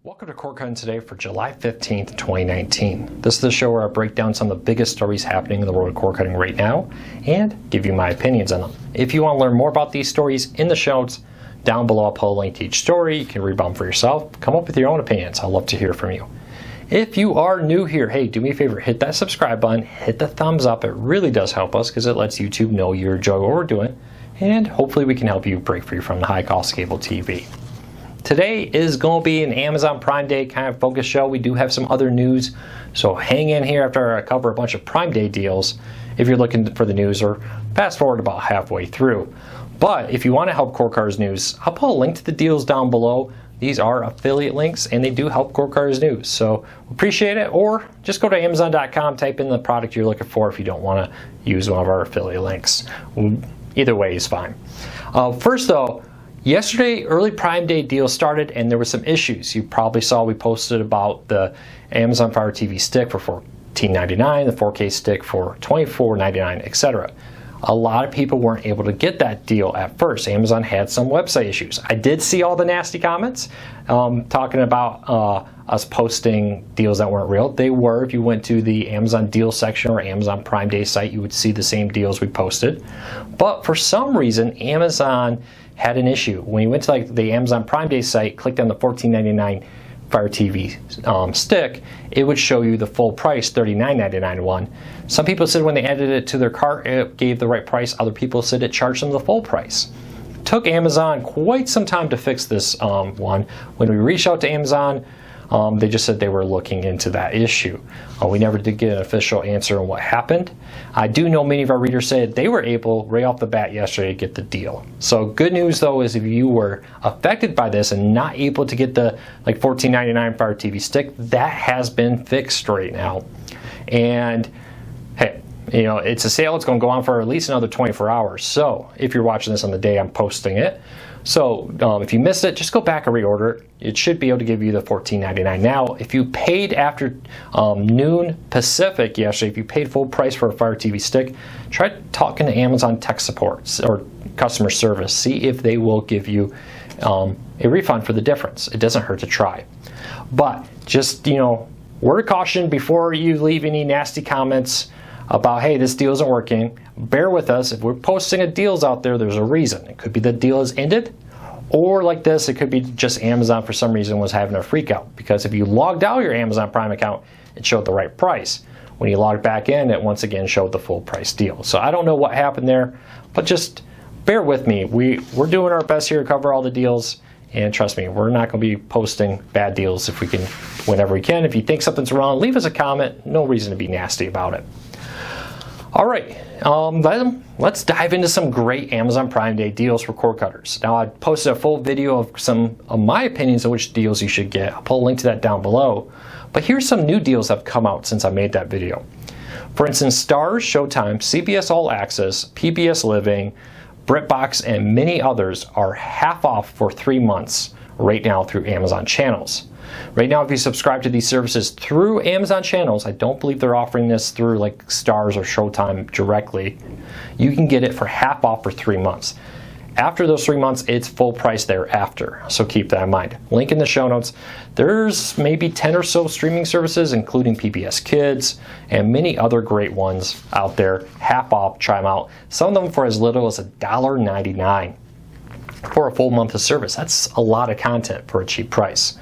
Welcome to Cord Cutting Today for July 15th, 2019. This is the show where I break down some of the biggest stories happening in the world of cord cutting right now and give you my opinions on them. If you want to learn more about these stories, in the show notes down below I'll put a link to each story. You can read them for yourself. Come up with your own opinions. I'd love to hear from you. If you are new here, hey, do me a favor, hit that subscribe button, hit the thumbs up. It really does help us because it lets YouTube know you enjoy what we're doing, and hopefully we can help you break free from the high cost cable TV. Today is going to be an Amazon Prime Day kind of focus show. We do have some other news, so hang in here after I cover a bunch of Prime Day deals if you're looking for the news, or fast forward about halfway through. But if you want to help Cord Cutters News, I'll put a link to the deals down below. These are affiliate links and they do help Cord Cutters News, so appreciate it. Or just go to Amazon.com, type in the product you're looking for if you don't want to use one of our affiliate links. Either way is fine. First though, yesterday, early Prime Day deal started and there were some issues. You probably saw we posted about the Amazon Fire TV stick for $14.99, the 4K stick for $24.99, etc. A lot of people weren't able to get that deal at first. Amazon had some website issues. I did see all the nasty comments talking about us posting deals that weren't real. They were. If you went to the Amazon deal section or Amazon Prime Day site, you would see the same deals we posted. But for some reason, Amazon had an issue. When you went to the Amazon Prime Day site, clicked on the $14.99 Fire TV stick, it would show you the full price, $39.99 one. Some people said when they added it to their cart, it gave the right price. Other people said it charged them the full price. It took Amazon quite some time to fix this one. When we reached out to Amazon, they just said they were looking into that issue. We never did get an official answer on what happened. I do know many of our readers said they were able, right off the bat yesterday, to get the deal. So good news though is if you were affected by this and not able to get the $14.99 Fire TV stick, that has been fixed right now. And hey, you know, it's a sale. It's going to go on for at least another 24 hours. So if you're watching this on the day I'm posting it, so if you missed it, just go back and reorder it. It should be able to give you the $14.99. Now, if you paid after noon Pacific yesterday, if you paid full price for a Fire TV stick, try talking to Amazon tech support or customer service. See if they will give you a refund for the difference. It doesn't hurt to try. But just, you know, word of caution before you leave any nasty comments about, hey, this deal isn't working. Bear with us. If we're posting a deals out there, there's a reason. It could be the deal is ended, or like this, it could be just Amazon for some reason was having a freak out, because if you logged out your Amazon Prime account, it showed the right price. When you logged back in, it once again showed the full price deal. So I don't know what happened there, but just bear with me. We're doing our best here to cover all the deals, and trust me, we're not going to be posting bad deals if we can, whenever we can. If you think something's wrong, leave us a comment. No reason to be nasty about it. All right, let's dive into some great Amazon Prime Day deals for cord cutters. Now, I posted a full video of some of my opinions of which deals you should get. I'll put a link to that down below. But here's some new deals that have come out since I made that video. For instance, Starz, Showtime, CBS All Access, PBS Living, BritBox, and many others are half off for 3 months right now through Amazon channels. Right now, if you subscribe to these services through Amazon channels, I don't believe they're offering this through like Starz or Showtime directly. You can get it for half off for 3 months. After those 3 months, it's full price thereafter. So keep that in mind. Link in the show notes. There's maybe 10 or so streaming services, including PBS Kids and many other great ones out there. Half off, try them out. Some of them for as little as $1.99 for a full month of service. That's a lot of content for a cheap price.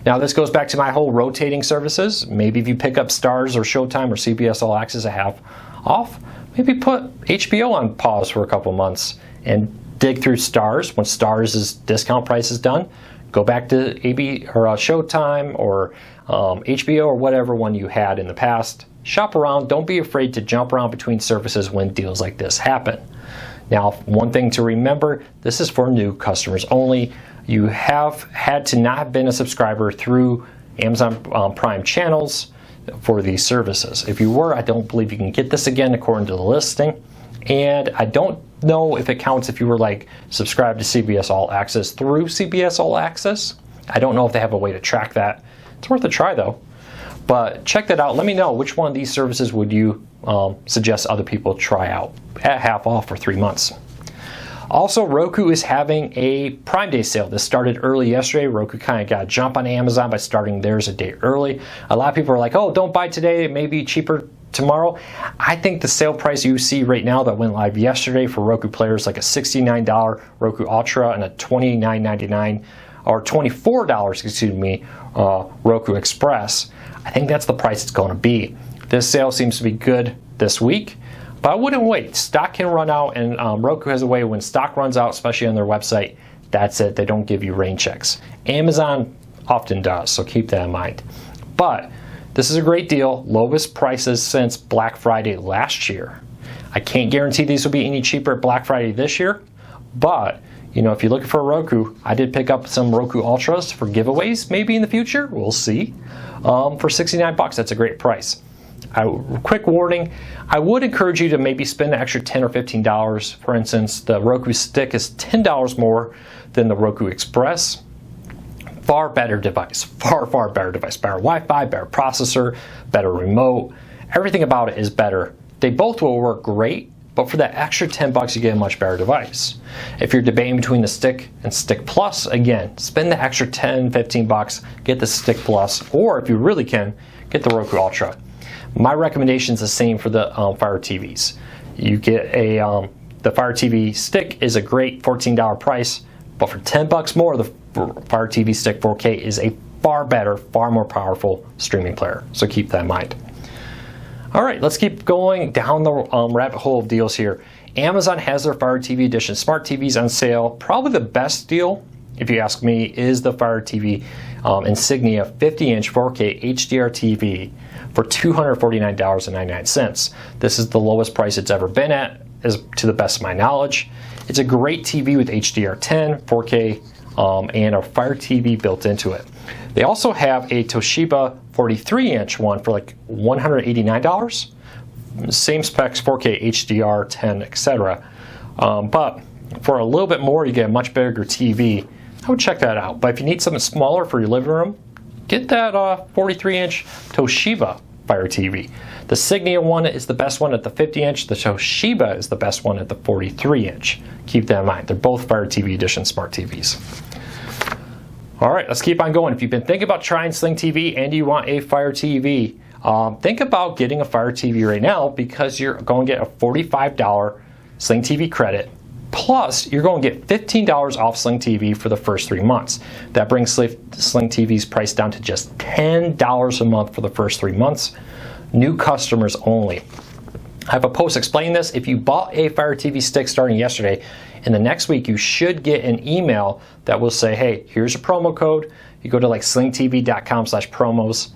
Now, this goes back to my whole rotating services. Maybe if you pick up Starz or Showtime or CBS All Access at half off, maybe put HBO on pause for a couple months and dig through Starz. When Starz's discount price is done, go back to Showtime or HBO or whatever one you had in the past. Shop around. Don't be afraid to jump around between services when deals like this happen. Now, one thing to remember, this is for new customers only. You have had to not have been a subscriber through Amazon Prime channels for these services. If you were, I don't believe you can get this again according to the listing. And I don't know if it counts if you were like subscribed to CBS All Access through CBS All Access. I don't know if they have a way to track that. It's worth a try though. But check that out. Let me know which one of these services would you suggest other people try out at half off for 3 months. Also, Roku is having a Prime Day sale. This started early yesterday. Roku kind of got a jump on Amazon by starting theirs a day early. A lot of people are like, oh, don't buy today, it may be cheaper tomorrow. I think the sale price you see right now that went live yesterday for Roku players, like a $69 Roku Ultra and a $29.99 or $24, excuse me, Roku Express. I think that's the price it's going to be. This sale seems to be good this week, but I wouldn't wait. Stock can run out, and Roku has a way when stock runs out, especially on their website, that's it. They don't give you rain checks. Amazon often does, so keep that in mind. But this is a great deal. Lowest prices since Black Friday last year. I can't guarantee these will be any cheaper at Black Friday this year, but you know, if you're looking for a Roku, I did pick up some Roku Ultras for giveaways maybe in the future. We'll see. For $69, that's a great price. Quick warning, I would encourage you to maybe spend an extra $10 or $15. For instance, the Roku Stick is $10 more than the Roku Express. Far better device, far better device. Better Wi-Fi, better processor, better remote. Everything about it is better. They both will work great, but for that extra $10, you get a much better device. If you're debating between the Stick and Stick Plus, again, spend the extra $10, $15, get the Stick Plus, or if you really can, get the Roku Ultra. My recommendation is the same for the Fire TVs. You get the Fire TV Stick is a great $14 price, but for $10 more, the Fire TV Stick 4K is a far better, far more powerful streaming player. So keep that in mind. All right, let's keep going down the rabbit hole of deals here. Amazon has their Fire TV Edition Smart TVs on sale. Probably the best deal, if you ask me, is the Fire TV Insignia 50-inch 4K HDR TV for $249.99. This is the lowest price it's ever been at, as to the best of my knowledge. It's a great TV with HDR10, 4K, and a Fire TV built into it. They also have a Toshiba 43-inch one for like $189. Same specs, 4K, HDR10, etc. But for a little bit more, you get a much bigger TV. I would check that out. But if you need something smaller for your living room, get that 43-inch Toshiba Fire TV. The Signia one is the best one at the 50-inch. The Toshiba is the best one at the 43-inch. Keep that in mind. They're both Fire TV Edition Smart TVs. All right, let's keep on going. If you've been thinking about trying Sling TV and you want a Fire TV, think about getting a Fire TV right now, because you're going to get a $45 Sling TV credit. Plus, you're going to get $15 off Sling TV for the first 3 months. That brings Sling TV's price down to just $10 a month for the first 3 months. New customers only. I have a post explaining this. If you bought a Fire TV Stick starting yesterday, in the next week you should get an email that will say, hey, here's a promo code. You go to like slingtv.com/promos,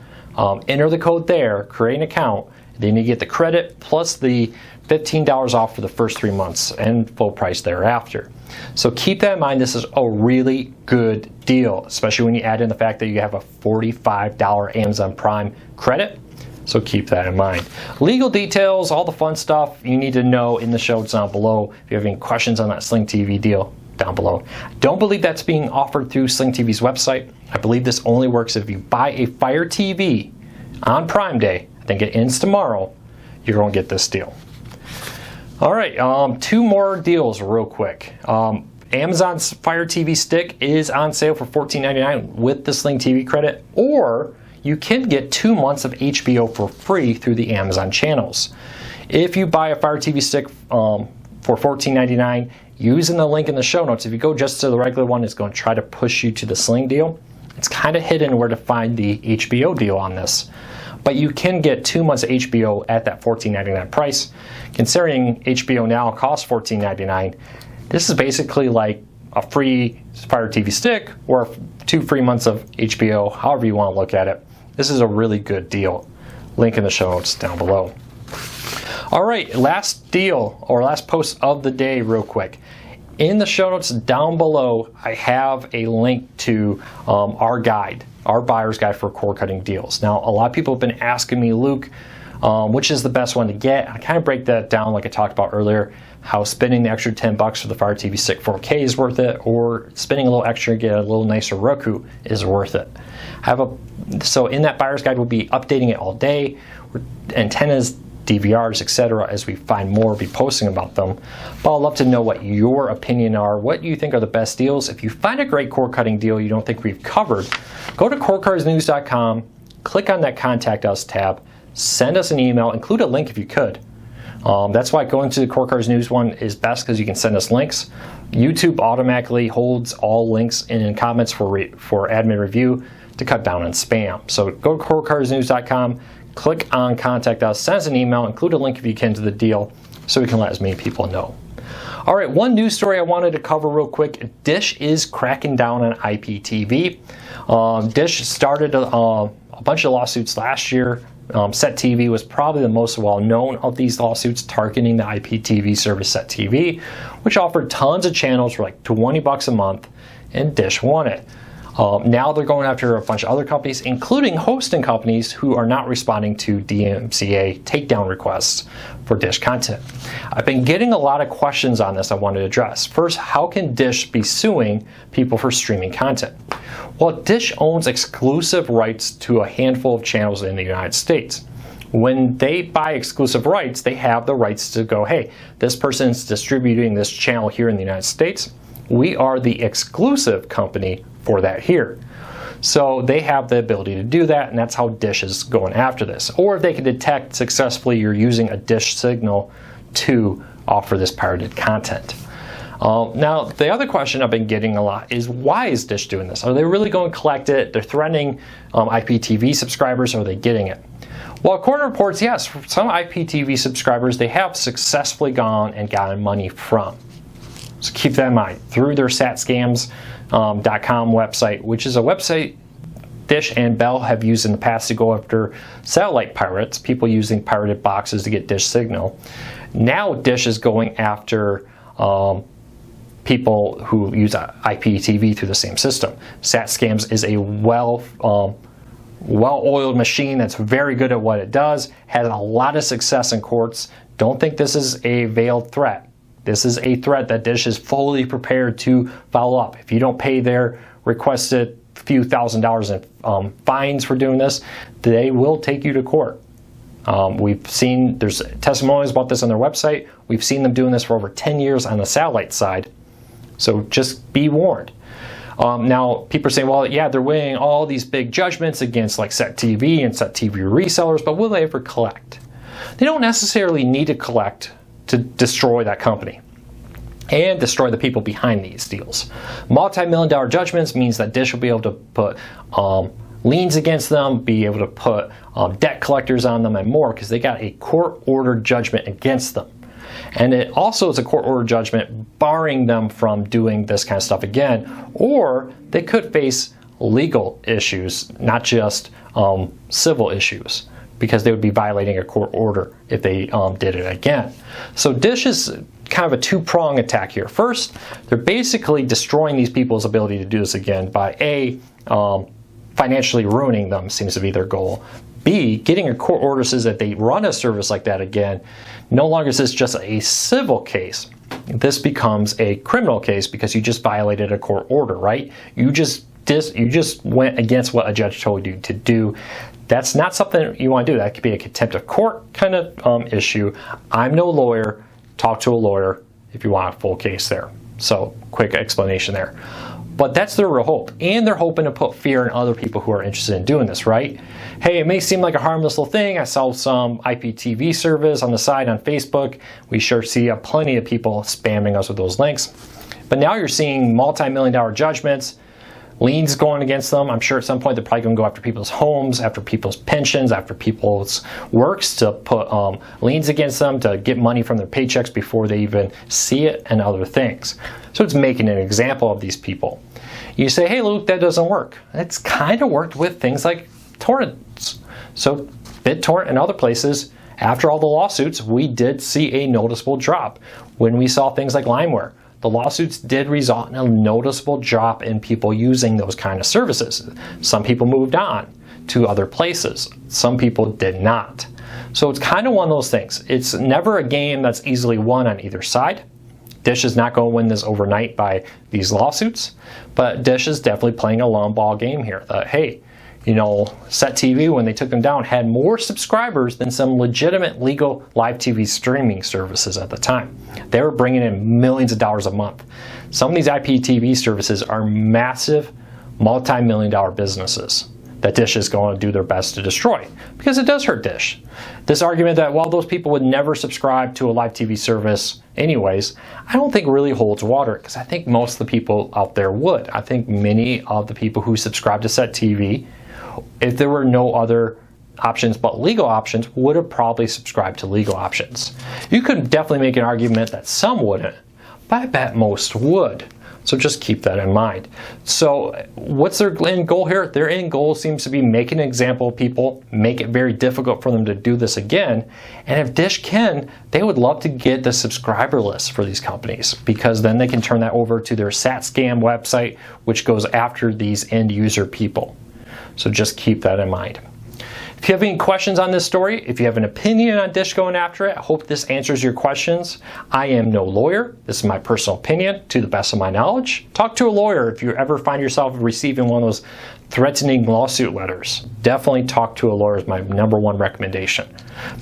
enter the code there, create an account, then you get the credit plus the $15 off for the first 3 months and full price thereafter. So keep that in mind. This is a really good deal, especially when you add in the fact that you have a $45 Amazon Prime credit. So keep that in mind. Legal details, all the fun stuff you need to know in the show notes down below. If you have any questions on that Sling TV deal, down below. Don't believe that's being offered through Sling TV's website. I believe this only works if you buy a Fire TV on Prime Day. I think it ends tomorrow. You're going to get this deal. All right, 2 more deals real quick. Amazon's Fire TV Stick is on sale for $14.99 with the Sling TV credit, or you can get 2 months of HBO for free through the Amazon channels. If you buy a Fire TV Stick for $14.99, using the link in the show notes, if you go just to the regular one, it's going to try to push you to the Sling deal. It's kind of hidden where to find the HBO deal on this. But you can get 2 months of HBO at that $14.99 price. Considering HBO now costs $14.99, this is basically like a free Fire TV Stick or 2 free months of HBO, however you want to look at it. This is a really good deal. Link in the show notes down below. All right, last deal or last post of the day real quick. In the show notes down below, I have a link to our guide, our buyer's guide for cord cutting deals. Now, a lot of people have been asking me, Luke, which is the best one to get? I kind of break that down like I talked about earlier, how spending the extra $10 for the Fire TV Stick 4K is worth it, or spending a little extra to get a little nicer Roku is worth it. So in that buyer's guide, we'll be updating it all day. Our intent is DVRs, etc. as we find more, we'll be posting about them. But I'd love to know what your opinion are, what you think are the best deals. If you find a great cord cutting deal you don't think we've covered, go to cordcardsnews.com, click on that Contact Us tab, send us an email, include a link if you could. That's why going to the Cord Cards News one is best, because you can send us links. YouTube automatically holds all links in comments for admin review to cut down on spam. So go to cordcardsnews.com, click on Contact Us, send us an email, include a link if you can to the deal so we can let as many people know. All right, one news story I wanted to cover real quick. Dish is cracking down on IPTV. Dish started a bunch of lawsuits last year. CCT was probably the most well-known of these lawsuits, targeting the IPTV service CCT, which offered tons of channels for like $20 a month, and Dish won it. Now they're going after a bunch of other companies, including hosting companies who are not responding to DMCA takedown requests for Dish content. I've been getting a lot of questions on this I wanted to address. First, how can Dish be suing people for streaming content? Well, Dish owns exclusive rights to a handful of channels in the United States. When they buy exclusive rights, they have the rights to go, hey, this person's distributing this channel here in the United States. We are the exclusive company for that here. So they have the ability to do that, and that's how Dish is going after this. Or if they can detect successfully you're using a Dish signal to offer this pirated content. Now, the other question I've been getting a lot is, why is Dish doing this? Are they really going to collect it? They're threatening IPTV subscribers. Are they getting it? Well, according to reports, yes, for some IPTV subscribers, they have successfully gone and gotten money from. So keep that in mind. Through their satscams.com website, which is a website Dish and Bell have used in the past to go after satellite pirates, people using pirated boxes to get Dish signal. Now Dish is going after people who use IPTV through the same system. SatScams is a well-oiled machine that's very good at what it does, has a lot of success in courts. Don't think this is a veiled threat. This is a threat that Dish is fully prepared to follow up. If you don't pay their requested few $1,000s in fines for doing this, they will take you to court. We've seen, there's testimonials about this on their website. We've seen them doing this for over 10 years on the satellite side. So just be warned. Now, people are saying, well, yeah, they're winning all these big judgments against like CCT and CCT resellers, but will they ever collect? They don't necessarily need to collect to destroy that company and destroy the people behind these deals. Multi-million-dollar judgments means that Dish will be able to put liens against them, be able to put debt collectors on them and more, because they got a court-ordered judgment against them. And it also is a court-ordered judgment barring them from doing this kind of stuff again, or they could face legal issues, not just civil issues, because they would be violating a court order if they did it again. So Dish is kind of a two-pronged attack here. First, they're basically destroying these people's ability to do this again by A, financially ruining them seems to be their goal. B, getting a court order says that they run a service like that again. No longer is this just a civil case. This becomes a criminal case because you just violated a court order, right? You just went against what a judge told you to do. That's not something you want to do. That could be a contempt of court kind of issue. I'm no lawyer. Talk to a lawyer if you want a full case there. So quick explanation there. But that's their real hope. And they're hoping to put fear in other people who are interested in doing this, right? Hey, it may seem like a harmless little thing. I sell some IPTV service on the side on Facebook. We sure see plenty of people spamming us with those links. But now you're seeing multi-million-dollar judgments, liens going against them. I'm sure at some point they're probably going to go after people's homes, after people's pensions, after people's works, to put liens against them to get money from their paychecks before they even see it, and other things. So it's making an example of these people. You say, hey, Luke, that doesn't work. It's kind of worked with things like torrents. So BitTorrent and other places, after all the lawsuits, we did see a noticeable drop. When we saw things like LimeWire, the lawsuits did result in a noticeable drop in people using those kind of services. Some people moved on to other places. Some people did not. So it's kind of one of those things. It's never a game that's easily won on either side. Dish is not going to win this overnight by these lawsuits, but Dish is definitely playing a long ball game here. That, hey, Set TV, when they took them down, had more subscribers than some legitimate legal live TV streaming services at the time. They were bringing in millions of dollars a month. Some of these IPTV services are massive, multi-million-dollar businesses that Dish is going to do their best to destroy, because it does hurt Dish. This argument that, well, those people would never subscribe to a live TV service anyways, I don't think really holds water, because I think most of the people out there would. I think many of the people who subscribe to Set TV, if there were no other options but legal options, would have probably subscribed to legal options. You could definitely make an argument that some wouldn't, but I bet most would. So just keep that in mind. So what's their end goal here? Their end goal seems to be making an example of people, make it very difficult for them to do this again. And if Dish can, they would love to get the subscriber list for these companies, because then they can turn that over to their SatScam website, which goes after these end user people. So just keep that in mind. If you have any questions on this story, if you have an opinion on Dish going after it, I hope this answers your questions. I am no lawyer. This is my personal opinion to the best of my knowledge. Talk to a lawyer if you ever find yourself receiving one of those threatening lawsuit letters. Definitely talk to a lawyer is my #1 recommendation.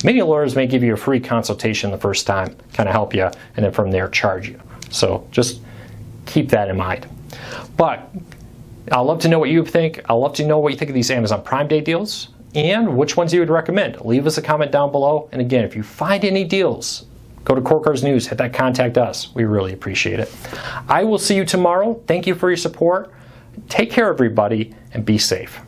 Many lawyers may give you a free consultation the first time, kind of help you, and then from there charge you. So just keep that in mind. But I'd love to know what you think. I'd love to know what you think of these Amazon Prime Day deals, and which ones you would recommend. Leave us a comment down below. And again, if you find any deals, go to Court Cards News, hit that contact us. We really appreciate it. I will see you tomorrow. Thank you for your support. Take care, everybody, and be safe.